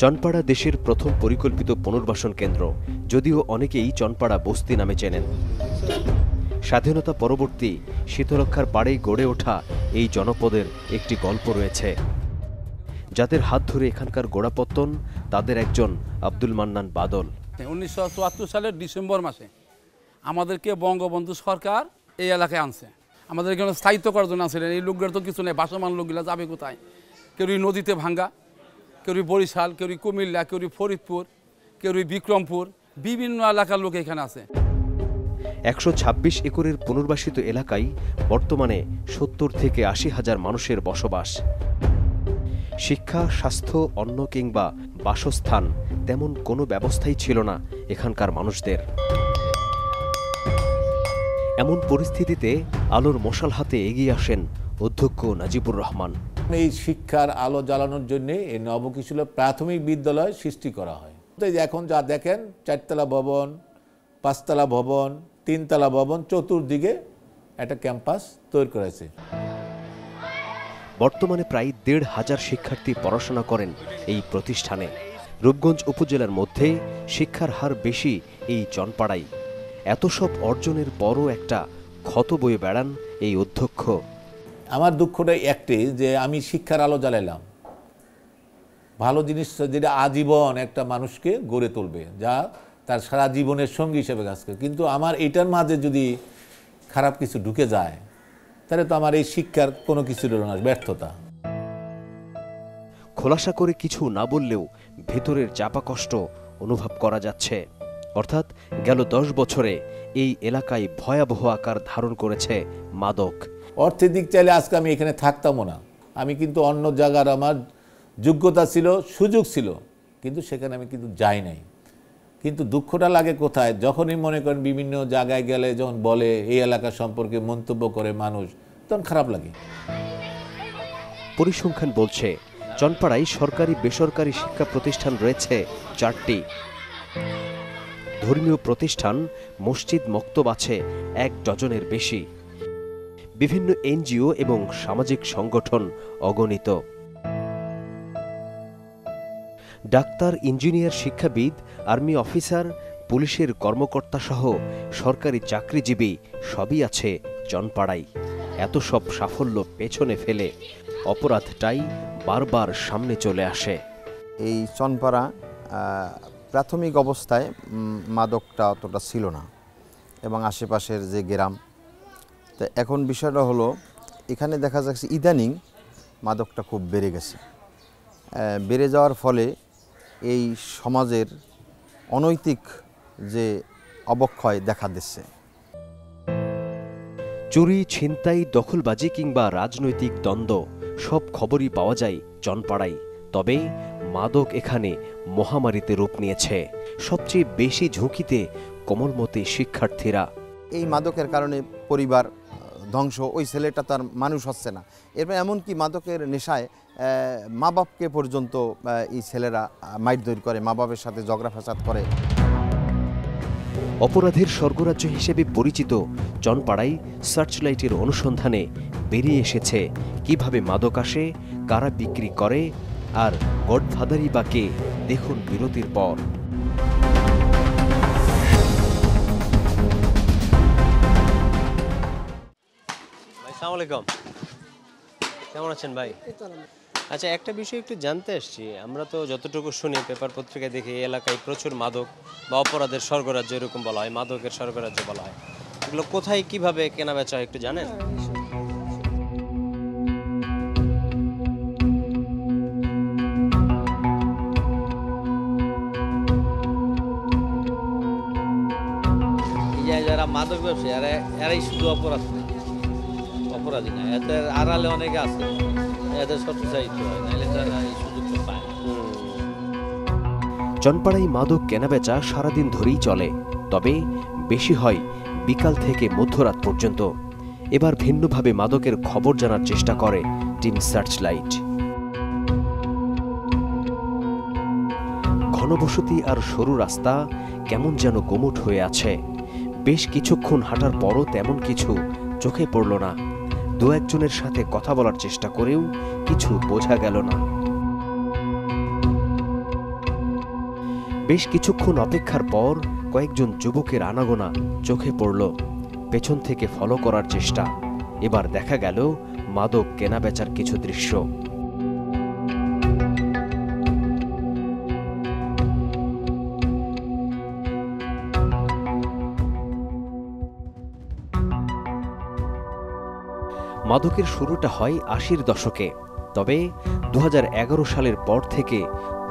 চনপাড়া দেশের প্রথম পরিকল্পিত পুনর্বাসন কেন্দ্র, যদিও অনেকেই চনপাড়া বস্তি নামে চেনেন। স্বাধীনতা পরবর্তী শীতলক্ষার পাড়ে গড়ে ওঠা এই জনপদের একটি গল্প রয়েছে। যাদের হাত ধরে এখানকার গোড়াপত্তন, তাদের একজন আব্দুল মান্নান বাদল। 1974 সালের ডিসেম্বর মাসে আমাদেরকে বঙ্গবন্ধু সরকার এই এলাকায় আনছে। আমাদের এখানে স্থায়িত্ব করার জন্য আনছিলেন। এই লোকগুলোর তো কিছু নেই, ভাসমান লোকগুলো যাবে কোথায়? কেউ নদীতে ভাঙ্গা, কেউ বরিশাল, কেউ কুমিল্লা, কেউ ফরিদপুর, কেউ বিক্রমপুর, বিভিন্ন এলাকার লোক এখানে আছে। 126 একরের পুনর্বাসিত এলাকায় বর্তমানে 70 থেকে 80 হাজার মানুষের বসবাস। শিক্ষা, স্বাস্থ্য, অন্ন কিংবা বাসস্থান তেমন কোনো ব্যবস্থাই ছিল না এখানকার মানুষদের। এমন পরিস্থিতিতে আলোর মশাল হাতে এগিয়ে আসেন অধ্যক্ষ নাজিবুর রহমান। এই শিক্ষার আলো জ্বালানোর জন্য এই নবকিশোর প্রাথমিক বিদ্যালয় সৃষ্টি করা হয়। এখন যা দেখেন, 4তলা ভবন, 5তলা ভবন, 3তলা ভবন, চতুর্দিকে একটা ক্যাম্পাস তৈরি করেছে। বর্তমানে প্রায় 1,500 শিক্ষার্থী পড়াশোনা করেন এই প্রতিষ্ঠানে। রূপগঞ্জ উপজেলার মধ্যে শিক্ষার হার বেশি এই চনপাড়ায়। এত সব অর্জনের পরও একটা ক্ষত বয়ে বেড়ান এই অধ্যক্ষ। আমার দুঃখটা একটাই যে আমি শিক্ষার আলো জ্বালাইলাম, ভালো জিনিস যেটা আজীবন একটা মানুষকে গড়ে তুলবে, যা তার সারা জীবনের সঙ্গী হিসেবে কাজ করে, কিন্তু আমার এটার মাঝে যদি খারাপ কিছু ঢুকে যায়, তাহলে তো আমার এই শিক্ষার কোনো কিছু রইল না, ব্যর্থতা। খোলাসা করে কিছু না বললেও ভেতরের চাপা কষ্ট অনুভব করা যাচ্ছে। অর্থাৎ গেল 10 বছরে এই এলাকায় ভয়াবহ আকার ধারণ করেছে মাদক। অর্থের দিক চাইলে আজকে আমি এখানে থাকতামও না। আমি কিন্তু অন্য জায়গার আমার যোগ্যতা ছিল, সুযোগ ছিল, কিন্তু সেখানে আমি কিন্তু যাই নাই। কিন্তু দুঃখটা লাগে কোথায়, যখনই মনে করেন বিভিন্ন জায়গায় গেলে যখন বলে এই এলাকা সম্পর্কে মন্তব্য করে মানুষ, তখন খারাপ লাগে। পরিসংখ্যান বলছে চনপাড়ায় সরকারি বেসরকারি শিক্ষা প্রতিষ্ঠান রয়েছে 4টি। ধর্মীয় প্রতিষ্ঠান, মসজিদ, মক্তব আছে 1 ডজনের বেশি। বিভিন্ন এনজিও এবং সামাজিক সংগঠন অগণিত। ডাক্তার, ইঞ্জিনিয়ার, শিক্ষাবিদ, আর্মি অফিসার, পুলিশের কর্মকর্তা সহ সরকারি চাকরিজীবী সবই আছে চনপাড়ায়। এত সব সাফল্য পেছনে ফেলে অপরাধটাই বারবার সামনে চলে আসে। এই চনপাড়া প্রাথমিক অবস্থায় মাদকটা অতটা ছিল না, এবং আশেপাশের যে গ্রাম, তো এখন বিষয়টা হলো এখানে দেখা যাচ্ছে ইদানিং মাদকটা খুব বেড়ে গেছে। বেড়ে যাওয়ার ফলে এই সমাজের অনৈতিক যে অবক্ষয় দেখা দিচ্ছে। চুরি, ছিনতাই, দখলবাজি কিংবা রাজনৈতিক দ্বন্দ্ব সব খবরই পাওয়া যায় চনপাড়ায়। তবে মাদক এখানে মহামারীতে রূপ নিয়েছে। সবচেয়ে বেশি ঝুঁকিতে কোমলমতি শিক্ষার্থীরা। এই মাদকের কারণে পরিবার ধ্বংস, ওই ছেলেটা তার মানুষ হচ্ছে না। এরপর এমনকি মাদকের নেশায় মা বাপকে পর্যন্ত এই ছেলেরা মারধর করে, মা বাপের সাথে ঝগড়া ফ্যাসাদ করে। অপরাধের স্বর্গরাজ্য হিসেবে পরিচিত চনপাড়ায় সার্চলাইটের অনুসন্ধানে বেরিয়ে এসেছে কিভাবে মাদক আসে, কারা বিক্রি করে, আর গডফাদারই বা কে। দেখুন বিরতির পর। আসসালামু আলাইকুম, কেমন আছেন ভাই? আচ্ছা, একটা বিষয় একটু জানতে আসছি। আমরা তো যতটুকু শুনি, পেপার পত্রিকায় দেখি এই এলাকায় প্রচুর মাদক বা অপরাধের স্বর্গরাজ্য এরকম বলা হয়, মাদকের স্বর্গরাজ্য বলা হয়। এগুলো কোথায় কিভাবে কেনা বেচা হয় একটু জানেন? যারা মাদক ব্যবসায়ী এরাই শুধু অপরাধী না, এদের আড়ালে অনেকে আছে, এদের সৎসাহিত হয়, নাহলে তারা এই সুযোগটা পায় না। চনপাড়ায় মাদক কেনাবেচা সারাদিন ধরেই চলে, তবে বেশি হয় বিকাল থেকে মধ্যরাত পর্যন্ত। এবার ভিন্নভাবে মাদকের খবর জানার চেষ্টা করে টিম সার্চলাইট। ঘনবসতি আর সরু রাস্তা কেমন যেন গুমোট হয়ে আছে। বেশ কিছুক্ষণ হাঁটার পরও তেমন কিছু চোখে পড়ল না। 2-1 জনের সাথে কথা বলার চেষ্টা করেও কিছু বোঝা গেল না। বেশ কিছুক্ষণ অপেক্ষার পর কয়েকজন যুবকের আনাগোনা চোখে পড়ল। পেছন থেকে ফলো করার চেষ্টা। এবার দেখা গেল মাদক কেনাবেচার কিছু দৃশ্য। মাদকের শুরুটা হয় ৮০-র দশকে, তবে ২০১১ সালের পর থেকে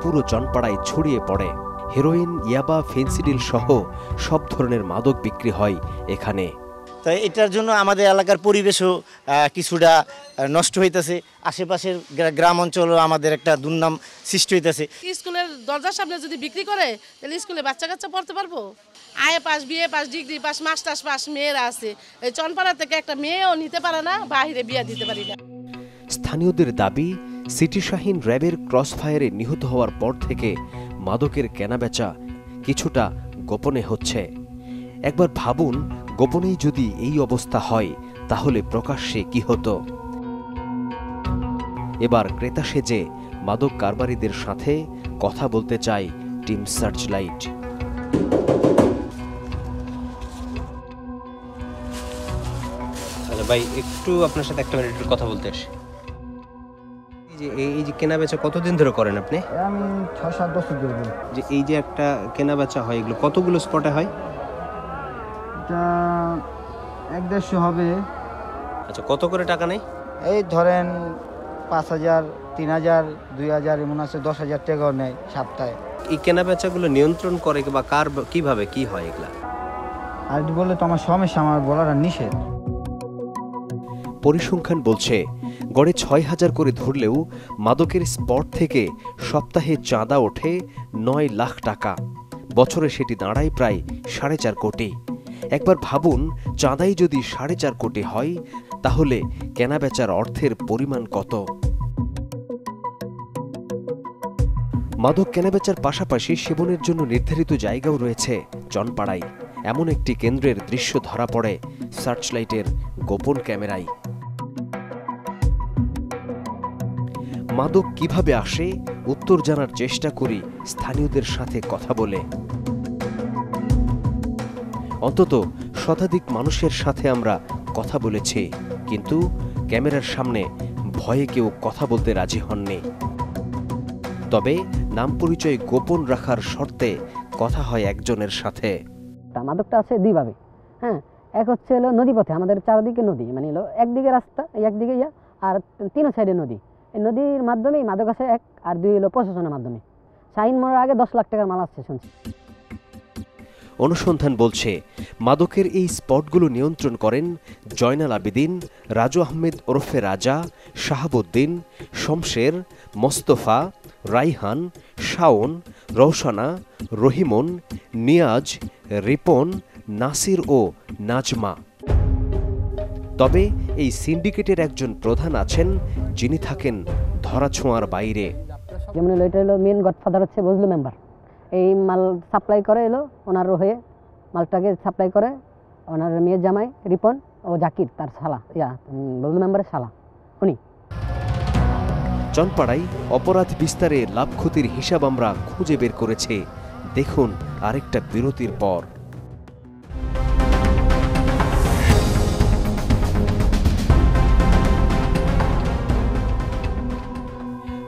পুরো চনপাড়ায় ছড়িয়ে পড়ে। হেরোইন, ইয়াবা, ফেন্সিডিল সহ সব ধরনের মাদক বিক্রি হয় এখানে। তাই এটার জন্য আমাদের এলাকার পরিবেশও কিছুটা নষ্ট হইতেছে। আশেপাশের গ্রাম অঞ্চলও আমাদের একটা দুর্নাম সৃষ্টি হইতেছে। স্কুলের দরজার সামনে যদি বিক্রি করে তাহলে স্কুলে বাচ্চা কাচ্চা পড়তে পারবো? আয়ে pass, BA pass, degree pass, masters pass মেয়েরা আছে। এই চনপাড়া থেকে একটা মেয়েও নিতে পারে না, বাইরে বিয়ে দিতে পারি না। স্থানীয়দের দাবি, সিটি শাহিন র্যাবের ক্রসফায়ারে নিহত হওয়ার পর থেকে মাদকের কেনাবেচা কিছুটা গোপনে হচ্ছে। একবার ভাবুন, গোপনেই যদি এই অবস্থা হয় তাহলে প্রকাশ্যে কি হতো। এবার ক্রেতা সেজে মাদক কারবারিদের সাথে কথা বলতে চায় টিম সার্চলাইট। আচ্ছা ভাই, একটু আপনার সাথে একটা মিনিট কথা বলতে আসি। এই যে কেনা বেচা কতদিন ধরে করেন আপনি? আমি ৬-৭ বছর ধরে করি। যে এই যে একটা কেনা বেচা হয়, এগুলো কতগুলো স্পটে হয়? এটা ১-১৫০ হবে। আচ্ছা, কত করে টাকা নেই? এই ধরেন ৫,০০০, ৩,০০০, ২,০০০ এমন আছে, ১০,০০০ টাকাও নেয় সপ্তাহে। এই কেনা বেচাগুলো নিয়ন্ত্রণ করে বা কার কিভাবে কি হয় এগুলা? আর একটু বললে তো আমার সমস্যা, আমার বলার নিষেধ। পরিসংখ্যান বলছে গড়ে ৬,০০০ করে ধরলেও মাদকের স্পট থেকে সপ্তাহে চাঁদা ওঠে ৯ লাখ টাকা। বছরে সেটি দাঁড়ায় প্রায় ৪.৫ কোটি। একবার ভাবুন, চাঁদাই যদি ৪.৫ কোটি হয় তাহলে কেনাবেচার অর্থের পরিমাণ কত? মাদক কেনাবেচার পাশাপাশি সেবনের জন্য নির্ধারিত জায়গাও রয়েছে চনপাড়ায়। এমন একটি কেন্দ্রের দৃশ্য ধরা পড়ে সার্চলাইটের গোপন ক্যামেরায়। মাদক কিভাবে আসে উত্তর জানার চেষ্টা করি স্থানীয়দের সাথে কথা বলে। অন্তত শতাধিক মানুষের সাথে আমরা কথা বলেছি, কিন্তু ক্যামেরার সামনে ভয়ে কেউ কথা বলতে রাজি হননি। তবে নাম পরিচয় গোপন রাখার শর্তে কথা হয় একজনের সাথে। মাদকটা আছে দুইভাবে। হ্যাঁ, এক হচ্ছে হলো নদীপথে, আমাদের চারদিকে নদী, মানে হলো একদিকে রাস্তা, একদিকে আর তিন সাইডে নদী। এই নদীর মাধ্যমেই মাদক আসে, এক, আর দুই হলো প্রশাসনের মাধ্যমে। শাহিন মোড়ের আগে 10 লাখ টাকার মাল আসছে শুনছি। অনুসন্ধান বলছে মাদকের এই স্পটগুলো নিয়ন্ত্রণ করেন জয়নাল আবেদিন, রাজু আহমেদ ওরফে রাজা, শাহাবুদ্দিন, শমশের, মোস্তফা, রাইহান, শাওন, রওশানা, রহিমন, নিয়াজ, রিপন, নাসির ও নাজমা। তবে এই সিন্ডিকেটের একজন প্রধান আছেন যিনি থাকেন ধরাছোঁয়ার বাইরে। যেমন এটা হলো মেন গডফাদার হচ্ছে বজলু মেম্বার। এই মাল সাপ্লাই করে এলো ওনার হয়ে, মালটাকে সাপ্লাই করে ওনার মেয়ের জামাই রিপন ও জাকির, তার শালা, বজলু মেম্বারের শালা উনি। চনপাড়ায় অপরাধ বিস্তারে লাভ ক্ষতির হিসাব আমরা খুঁজে বের করেছি। দেখুন আরেকটা বিরতির পর।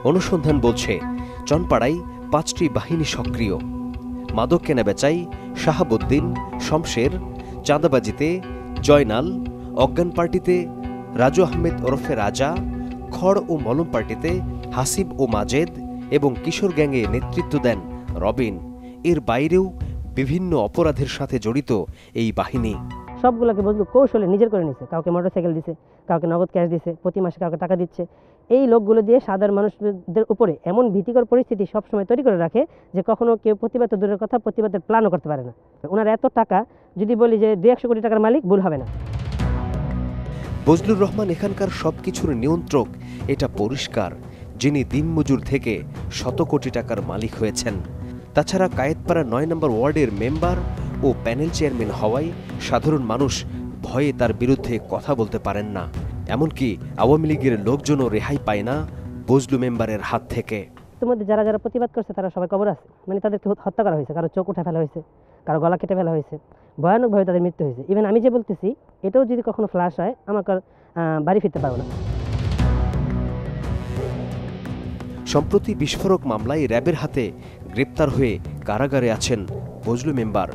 অনুসন্ধান বলছে চনপাড়ায় 5টি বাহিনী সক্রিয়। মাদক কেনাবেচায় শাহাবুদ্দিন, শমশের, চাঁদাবাজিতে জয়নাল, অজ্ঞান পার্টিতে রাজু আহমেদ ওরফে রাজা, খড় ও মলম পার্টিতে হাসিব ও মাজেদ এবং কিশোর গ্যাংয়ে নেতৃত্ব দেন রবিন। এর বাইরেও বিভিন্ন অপরাধের সাথে জড়িত এই বাহিনী। সবগুলোকে বজলু কৌশলে নিজের করে নিছে। কাউকে মোটরসাইকেল দিছে, কাউকে নগদ ক্যাশ দিছে, প্রতি মাসে কাউকে টাকা দিচ্ছে। এই লোকগুলো দিয়ে সাধারণ মানুষদের উপরে এমন ভীতিকর পরিস্থিতি সবসময় তৈরি করে রাখে যে কখনো কেউ প্রতিবাদ দূরের কথা, প্রতিবাদের প্ল্যানও করতে পারে না। ওনার এত টাকা, যদি বলি যে 200 কোটি টাকার মালিক, ভুল হবে না। বজলুর রহমান এখানকার সবকিছুর নিয়ন্ত্রক, এটা পরিষ্কার। যিনি দিনমজুর থেকে শত কোটি টাকার মালিক হয়েছেন। তাছাড়া কায়েতপাড়া 9 নম্বর ওয়ার্ডের মেম্বার ও প্যানেল চেয়ারম্যান হওয়ায় সাধারণ মানুষ ভয়ে তার বিরুদ্ধে কথা বলতে পারেন না। এমনকি আওয়ামী লীগের লোকজনও রেহাই পায় না বজলু মেম্বারের হাত থেকে। ইতিমধ্যে যারা যারা প্রতিবাদ করছে তারা সবাই কবর আছে, মানে তাদেরকে হত্যা করা হয়েছে, কারো চোখ উঠে ফেলা হয়েছে, কারো গলা কেটে ফেলা হয়েছে, ভয়ানকভাবে তাদের মৃত্যু হয়েছে। ইভেন আমি যে বলতেছি এটাও যদি কখনো ফ্ল্যাশ হয় আমাকে বাড়ি ফিরতে পারবো না। সম্প্রতি বিস্ফোরক মামলায় র্যাবের হাতে গ্রেপ্তার হয়ে কারাগারে আছেন বজলু মেম্বার।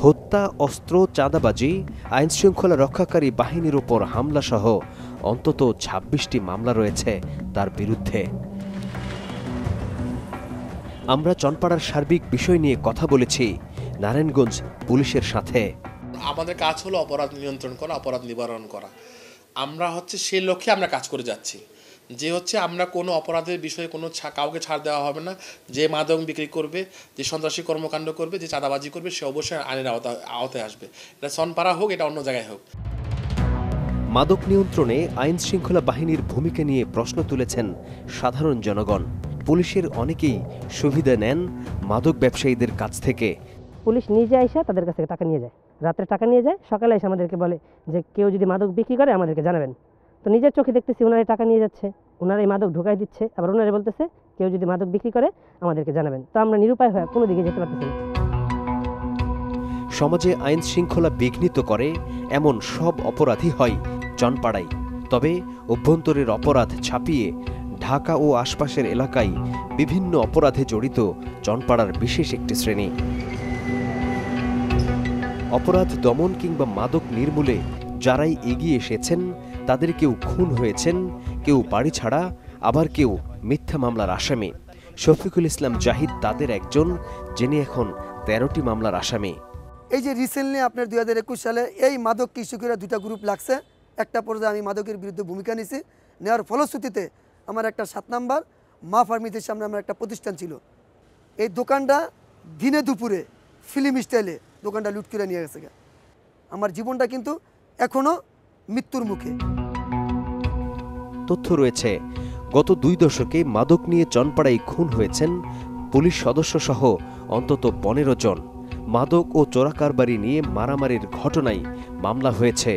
হত্যা, অস্ত্র, চাঁদাবাজি, আইনশৃঙ্খলা রক্ষাকারী বাহিনীর ওপর হামলা সহ অন্তত ২৬টি মামলা রয়েছে তার বিরুদ্ধে। আমরা চনপাড়ার সার্বিক বিষয় নিয়ে কথা বলেছি নারায়ণগঞ্জ পুলিশের সাথে। আমাদের কাজ হলো অপরাধ নিয়ন্ত্রণ করা, অপরাধ নিবারণ করা। আমরা সেই লক্ষ্যে আমরা কাজ করে যাচ্ছি, যে আমরা কোনো অপরাধের বিষয়ে কোনো কাউকে ছাড় দেওয়া হবে না। যে মাদক বিক্রি করবে, যে সন্ত্রাসী কর্মকাণ্ড করবে, যে চাঁদাবাজি করবে, সে অবশ্যই আইনের আওতায় আসবে। এটা চনপাড়া হোক, এটা অন্য জায়গায় হোক। মাদক নিয়ন্ত্রণে আইন শৃঙ্খলা বাহিনীর ভূমিকা নিয়ে প্রশ্ন তুলেছেন সাধারণ জনগণ। পুলিশের অনেকেই সুবিধা নেন মাদক ব্যবসায়ীদের কাছ থেকে। পুলিশ নিজে আইসা তাদের কাছ থেকে টাকা নিয়ে যায়, রাত্রে টাকা নিয়ে যায়, সকালে এসে আমাদেরকে বলে যে কেউ যদি মাদক বিক্রি করে আমাদেরকে জানাবেন। তো নিজের চোখে দেখতেছি ওনারা টাকা নিয়ে যাচ্ছে, ওনারা এই মাদক ঢুকাই দিচ্ছে, আবার ওনারা বলতেছে কেউ যদি মাদক বিক্রি করে আমাদেরকে জানাবেন। তো আমরা নিরুপায় হয়ে কোনো দিকে যেতে পারতেছি না। সমাজে আইন শৃঙ্খলা বিঘ্নিত করে এমন সব অপরাধী হয় চনপাড়ায়। তবে অভ্যন্তরের অপরাধ ছাপিয়ে ঢাকা ও আশপাশের এলাকায় বিভিন্ন অপরাধে জড়িত চনপাড়ার বিশেষ একটি শ্রেণী। অপরাধ দমন কিংবা মাদক নির্মূলে যারাই এগিয়ে এসেছেন তাদের কেউ খুন হয়েছেন, কেউ বাড়ি ছাড়া, আবার কেউ মিথ্যা মামলার আসামি। শফিকুল ইসলাম জাহিদ তাদের একজন, যিনি এখন 13টি মামলার আসামি। এই যে রিসেন্টলি আপনার 2021 সালে এই মাদক কৃষকেরা 2টা গ্রুপ লাগছে, একটা পর্যায়ে আমি মাদকের বিরুদ্ধে ভূমিকা নিয়েছি। নেওয়ার ফলশ্রুতিতে আমার একটা 7 নাম্বার মা ফার্মেসির সামনে আমার একটা প্রতিষ্ঠান ছিল। এই দোকানটা দিনে দুপুরে ফিল্ম স্টাইলে দোকানটা লুট করে নিয়ে গেছে। আমার জীবনটা কিন্তু এখনো মৃত্যুর মুখে। তথ্য রয়েছে গত 2 দশকে মাদক নিয়ে চনপাড়ায় খুন হয়েছেন পুলিশ সদস্য সহ অন্তত 15 জন। মাদক ও চোরাকারবারি নিয়ে মারামারির ঘটনায় মামলা হয়েছে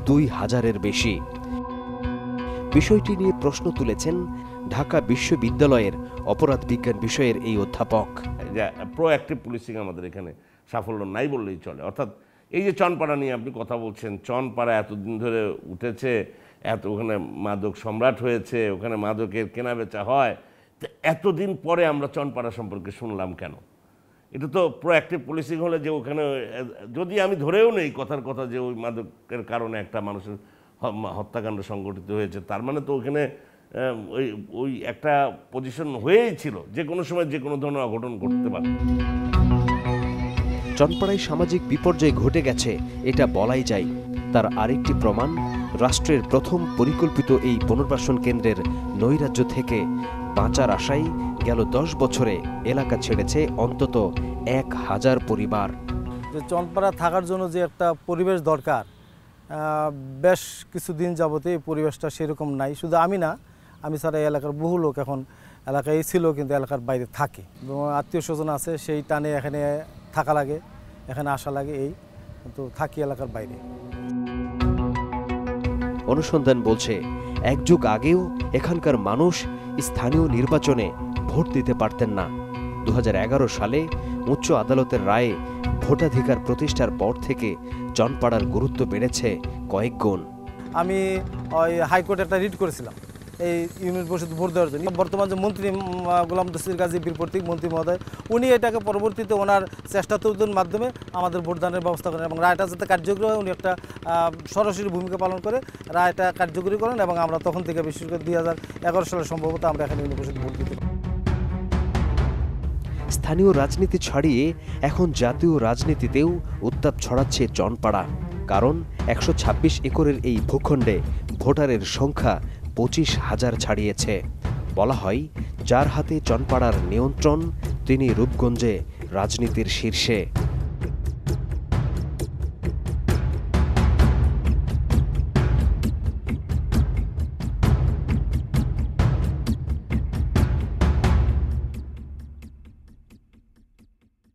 2000-এর বেশি। বিষয়টি নিয়ে প্রশ্ন তুলেছেন ঢাকা বিশ্ববিদ্যালয়ের অপরাধ বিজ্ঞান বিষয়ের এই অধ্যাপক। প্রোঅ্যাক্টিভ পুলিশিং আমাদের এখানে সাফল্য নাই বললেই চলে। অর্থাৎ এই যে চনপাড়া নিয়ে আপনি কথা বলছেন, চনপাড়া এতদিন ধরে উঠেছে, ওখানে মাদক সম্রাট হয়েছে, ওখানে মাদকের কেনাবেচা হয়, তো এতদিন পরে আমরা চনপাড়া সম্পর্কে শুনলাম কেন? এটা তো প্রোঅ্যাক্টিভ পুলিশিং হলে যে ওখানে, যদি আমি ধরেও নেই কথার কথা যে ওই মাদকের কারণে একটা মানুষের হত্যাকাণ্ড সংঘটিত হয়েছে, তার মানে তো ওখানে ওই একটা পজিশন হয়েই ছিল, যে কোনো সময় যে কোনো ধরনের অঘটন ঘটতে পারে। চনপাড়ায় সামাজিক বিপর্যয় ঘটে গেছে এটা বলাই যায়। তার আরেকটি প্রমাণ রাষ্ট্রের প্রথম পরিকল্পিত এই পুনর্বাসন কেন্দ্রের নৈরাজ্য থেকে বাঁচার আশায় গেল 10 বছরে এলাকা ছেড়েছে অন্তত 1000 পরিবার। চনপাড়া থাকার জন্য যে একটা পরিবেশ দরকার, বেশ কিছুদিন যাবতে এই পরিবেশটা সেরকম নাই। শুধু আমি না, আমি ছাড়া এই এলাকার বহু লোক এখন এলাকায় ছিল, কিন্তু এলাকার বাইরে থাকে, আত্মীয় স্বজন আছে, সেই টানে এখানে থাকা লাগে, এখানে আসা লাগে, এই কিন্তু থাকি এলাকার বাইরে। অনুসন্ধান বলছে 1 যুগ আগেও এখানকার মানুষ স্থানীয় নির্বাচনে ভোট দিতে পারতেন না। 2011 সালে উচ্চ আদালতের রায়ে ভোটাধিকার প্রতিষ্ঠার পর থেকে চনপাড়ার গুরুত্ব বেড়েছে কয়েক গুণ। আমি ওই হাইকোর্টে একটা রিট করেছিলাম এই ইউনিয়ন পরিষদ ভোট দেওয়ার জন্য। বর্তমান যে মন্ত্রী গোলাম তসির গাজী বীর প্রতীক মন্ত্রী মহোদয়, উনি এটাকে পরবর্তীতে ওনার চেষ্টা তদন্তের মাধ্যমে আমাদের ভোটদানের ব্যবস্থা করেন এবং রায়টা যাতে কার্যকরী হয়, উনি একটা সরাসরি ভূমিকা পালন করে রায়টা কার্যকরী করেন এবং আমরা তখন থেকে বিশেষ করে 2011 সালে সম্ভবত আমরা এখানে ইউনিয়ন পরিষদ ভোট দিতে। স্থানীয় রাজনীতি ছাড়িয়ে এখন জাতীয় রাজনীতিতেও উত্তাপ ছড়াচ্ছে চনপাড়া। কারণ 126 একরের এই ভূখণ্ডে ভোটারের সংখ্যা 25,000 ছাড়িয়েছে। বলা হয় যার হাতে চনপাড়ার নিয়ন্ত্রণ তিনি রূপগঞ্জে রাজনীতির শীর্ষে।